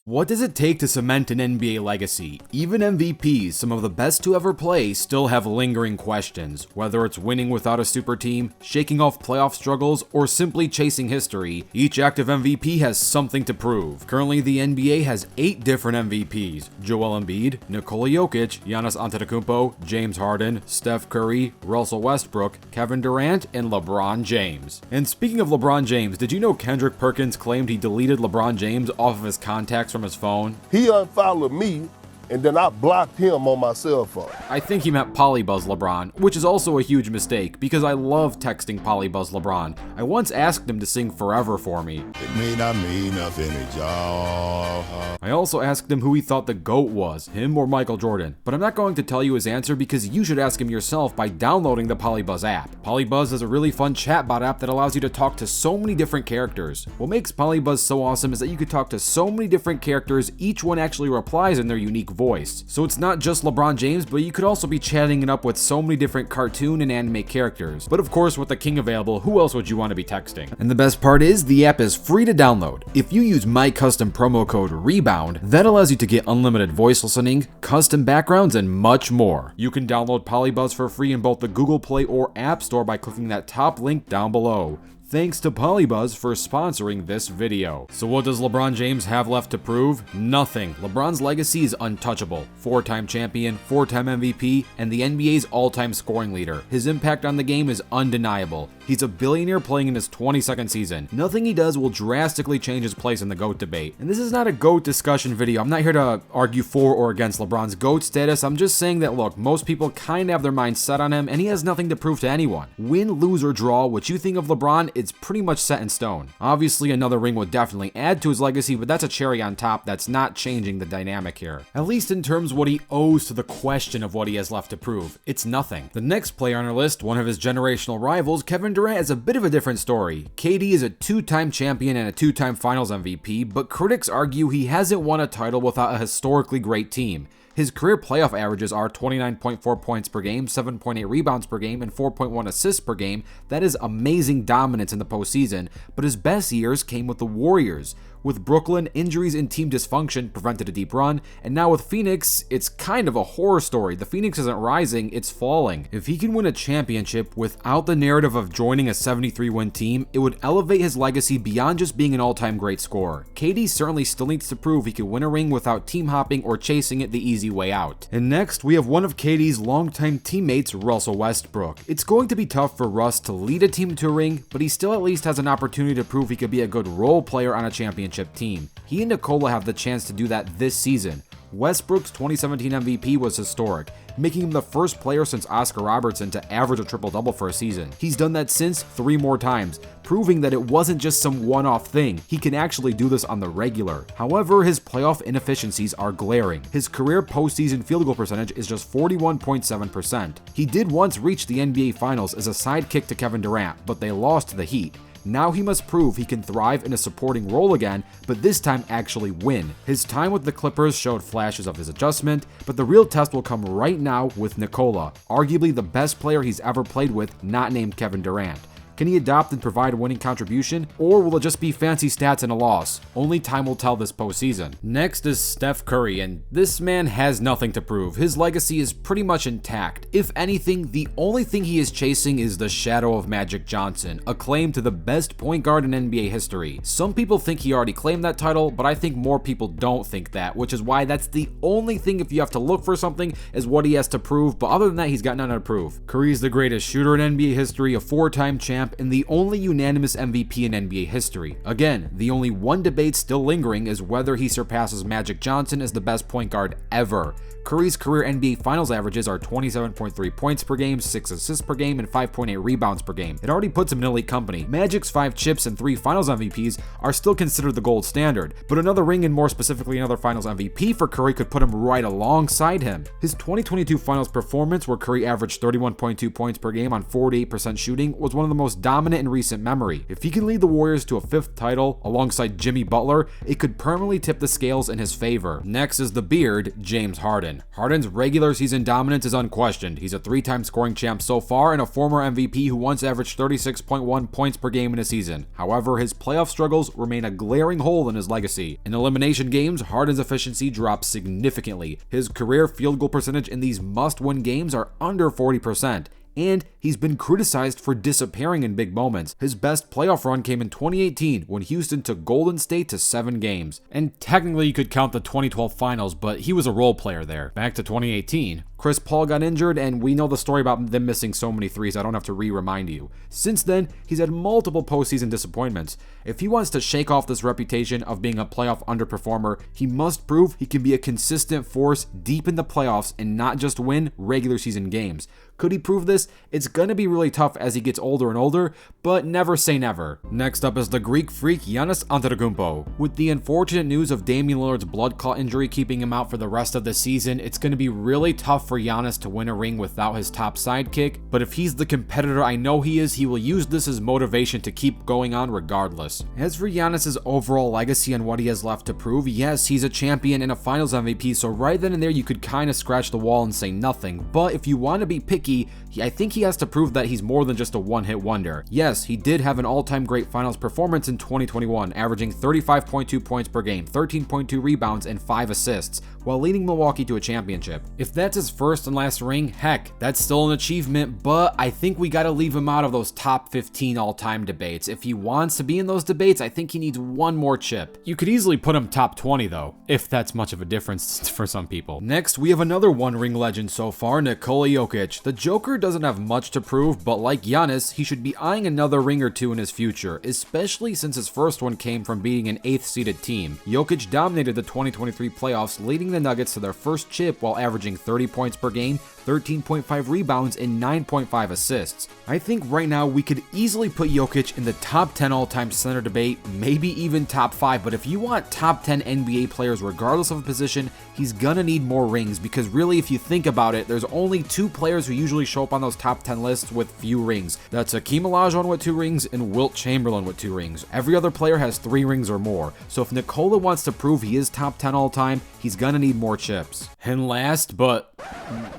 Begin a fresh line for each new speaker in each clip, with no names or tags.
What does it take to cement an NBA legacy? Even MVPs, some of the best to ever play, still have lingering questions. Whether it's winning without a super team, shaking off playoff struggles, or simply chasing history, each active MVP has something to prove. Currently, the NBA has 8 different MVPs: Joel Embiid, Nikola Jokic, Giannis Antetokounmpo, James Harden, Steph Curry, Russell Westbrook, Kevin Durant, and LeBron James. And speaking of LeBron James, did you know Kendrick Perkins claimed he deleted LeBron James off of his contacts from his phone?
He unfollowed me, and then I blocked him on my cell phone.
I think he meant Polybuzz LeBron, which is also a huge mistake because I love texting Polybuzz LeBron. I once asked him to sing Forever for me.
It may not mean nothing to y'all.
I also asked him who he thought the GOAT was, him or Michael Jordan, but I'm not going to tell you his answer because you should ask him yourself by downloading the Polybuzz app. Polybuzz is a really fun chatbot app that allows you to talk to so many different characters. What makes Polybuzz so awesome is that you could talk to so many different characters, each one actually replies in their unique voice. So it's not just LeBron James, but you could also be chatting it up with so many different cartoon and anime characters. But of course, with the king available, who else would you want to be texting? And the best part is, the app is free to download. If you use my custom promo code Rebound, that allows you to get unlimited voice listening, custom backgrounds, and much more. You can download Polybuzz for free in both the Google Play or App Store by clicking that top link down below. Thanks to Polybuzz for sponsoring this video. So what does LeBron James have left to prove? Nothing. LeBron's legacy is untouchable. 4-time champion, 4-time MVP, and the NBA's all-time scoring leader. His impact on the game is undeniable. He's a billionaire playing in his 22nd season. Nothing he does will drastically change his place in the GOAT debate. And this is not a GOAT discussion video. I'm not here to argue for or against LeBron's GOAT status. I'm just saying that, look, most people kind of have their minds set on him, and he has nothing to prove to anyone. Win, lose, or draw, what you think of LeBron, it's pretty much set in stone. Obviously, another ring would definitely add to his legacy, but that's a cherry on top that's not changing the dynamic here. At least in terms of what he owes to the question of what he has left to prove. It's nothing. The next player on our list, one of his generational rivals, Kevin Durant, is a bit of a different story. KD is a 2-time champion and a 2-time finals MVP, but critics argue he hasn't won a title without a historically great team. His career playoff averages are 29.4 points per game, 7.8 rebounds per game, and 4.1 assists per game. That is amazing dominance in the postseason, but his best years came with the Warriors. With Brooklyn, injuries and team dysfunction prevented a deep run, and now with Phoenix, it's kind of a horror story. The Phoenix isn't rising, it's falling. If he can win a championship without the narrative of joining a 73-win team, it would elevate his legacy beyond just being an all-time great scorer. KD certainly still needs to prove he can win a ring without team hopping or chasing it the easy way out. And next, we have one of KD's longtime teammates, Russell Westbrook. It's going to be tough for Russ to lead a team to a ring, but he still at least has an opportunity to prove he could be a good role player on a championship team. He and Nikola have the chance to do that this season. Westbrook's 2017 MVP was historic, making him the first player since Oscar Robertson to average a triple-double for a season. He's done that since 3 more times, proving that it wasn't just some one-off thing. He can actually do this on the regular. However, his playoff inefficiencies are glaring. His career postseason field goal percentage is just 41.7%. He did once reach the NBA Finals as a sidekick to Kevin Durant, but they lost to the Heat. Now he must prove he can thrive in a supporting role again, but this time actually win. His time with the Clippers showed flashes of his adjustment, but the real test will come right now with Nikola, arguably the best player he's ever played with, not named Kevin Durant. Can he adopt and provide a winning contribution, or will it just be fancy stats and a loss? Only time will tell this postseason. Next is Steph Curry, and this man has nothing to prove. His legacy is pretty much intact. If anything, the only thing he is chasing is the shadow of Magic Johnson, a claim to the best point guard in NBA history. Some people think he already claimed that title, but I think more people don't think that, which is why that's the only thing if you have to look for something is what he has to prove, but other than that, he's got nothing to prove. Curry's the greatest shooter in NBA history, a 4-time champ, and the only unanimous MVP in NBA history. Again, the only one debate still lingering is whether he surpasses Magic Johnson as the best point guard ever. Curry's career NBA Finals averages are 27.3 points per game, 6 assists per game, and 5.8 rebounds per game. It already puts him in elite company. Magic's 5 chips and 3 Finals MVPs are still considered the gold standard, but another ring and more specifically another Finals MVP for Curry could put him right alongside him. His 2022 Finals performance, where Curry averaged 31.2 points per game on 48% shooting, was one of the most most dominant in recent memory. If he can lead the Warriors to a 5th title alongside Jimmy Butler, it could permanently tip the scales in his favor. Next is the beard, James Harden. Harden's regular season dominance is unquestioned. He's a 3-time scoring champ so far and a former MVP who once averaged 36.1 points per game in a season. However, his playoff struggles remain a glaring hole in his legacy. In elimination games, Harden's efficiency drops significantly. His career field goal percentage in these must-win games are under 40%. And he's been criticized for disappearing in big moments. His best playoff run came in 2018 when Houston took Golden State to 7 games. And technically you could count the 2012 finals, but he was a role player there. Back to 2018. Chris Paul got injured, and we know the story about them missing so many threes, I don't have to remind you. Since then, he's had multiple postseason disappointments. If he wants to shake off this reputation of being a playoff underperformer, he must prove he can be a consistent force deep in the playoffs and not just win regular season games. Could he prove this? It's gonna be really tough as he gets older and older, but never say never. Next up is the Greek freak Giannis Antetokounmpo. With the unfortunate news of Damian Lillard's blood clot injury keeping him out for the rest of the season, it's gonna be really tough for Giannis to win a ring without his top sidekick, but if he's the competitor I know he is, he will use this as motivation to keep going on regardless. As for Giannis's overall legacy and what he has left to prove, yes, he's a champion and a finals MVP, so right then and there you could kind of scratch the wall and say nothing, but if you want to be picky, I think he has to prove that he's more than just a one-hit wonder. Yes, he did have an all-time great finals performance in 2021, averaging 35.2 points per game, 13.2 rebounds, and 5 assists, while leading Milwaukee to a championship. If that's his first and last ring, heck, that's still an achievement, but I think we gotta leave him out of those top 15 all-time debates. If he wants to be in those debates, I think he needs one more chip. You could easily put him top 20 though, if that's much of a difference for some people. Next, we have another one-ring legend so far, Nikola Jokic. The Joker doesn't have much to prove, but like Giannis, he should be eyeing another ring or two in his future, especially since his first one came from beating an 8th-seeded team. Jokic dominated the 2023 playoffs, leading the Nuggets to their first chip while averaging 30 points per game, 13.5 rebounds, and 9.5 assists. I think right now we could easily put Jokic in the top 10 all-time center debate, maybe even top 5, but if you want top 10 NBA players regardless of a position, he's gonna need more rings, because really if you think about it, there's only 2 players who usually show up on those top 10 lists with few rings. That's Hakeem Olajuwon with 2 rings and Wilt Chamberlain with 2 rings. Every other player has 3 rings or more, so if Nikola wants to prove he is top 10 all-time, he's gonna need more chips. And last but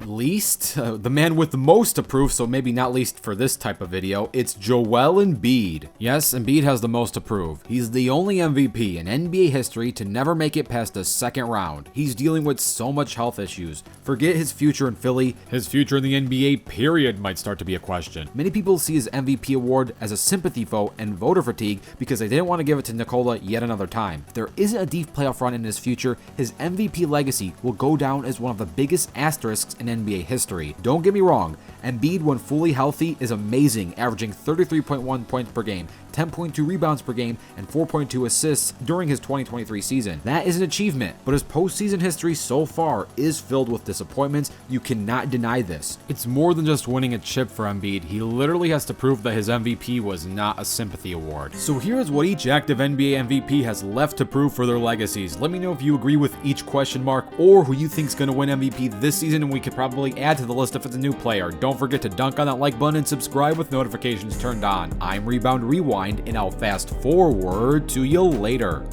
least, the man with the most to prove, so maybe not least for this type of video, it's Joel Embiid. Yes, Embiid has the most to prove. He's the only MVP in NBA history to never make it past the second round. He's dealing with so much health issues. Forget his future in Philly, his future in the NBA period might start to be a question. Many people see his MVP award as a sympathy vote and voter fatigue because they didn't want to give it to Nikola yet another time. If there isn't a deep playoff run in his future, his MVP legacy will go down as one of the biggest asterisks in NBA history. Don't get me wrong, Embiid when fully healthy is amazing, averaging 33.1 points per game, 10.2 rebounds per game, and 4.2 assists during his 2023 season. That is an achievement, but his postseason history so far is filled with disappointments. You cannot deny this. It's more than just winning a chip for Embiid. He literally has to prove that his MVP was not a sympathy award. So here's what each active NBA MVP has left to prove for their legacies. Let me know if you agree with each question mark or who you think is going to win MVP this season, and we could probably add to the list if it's a new player. Don't forget to dunk on that like button and subscribe with notifications turned on. I'm Rebound Rewind, and I'll fast forward to you later.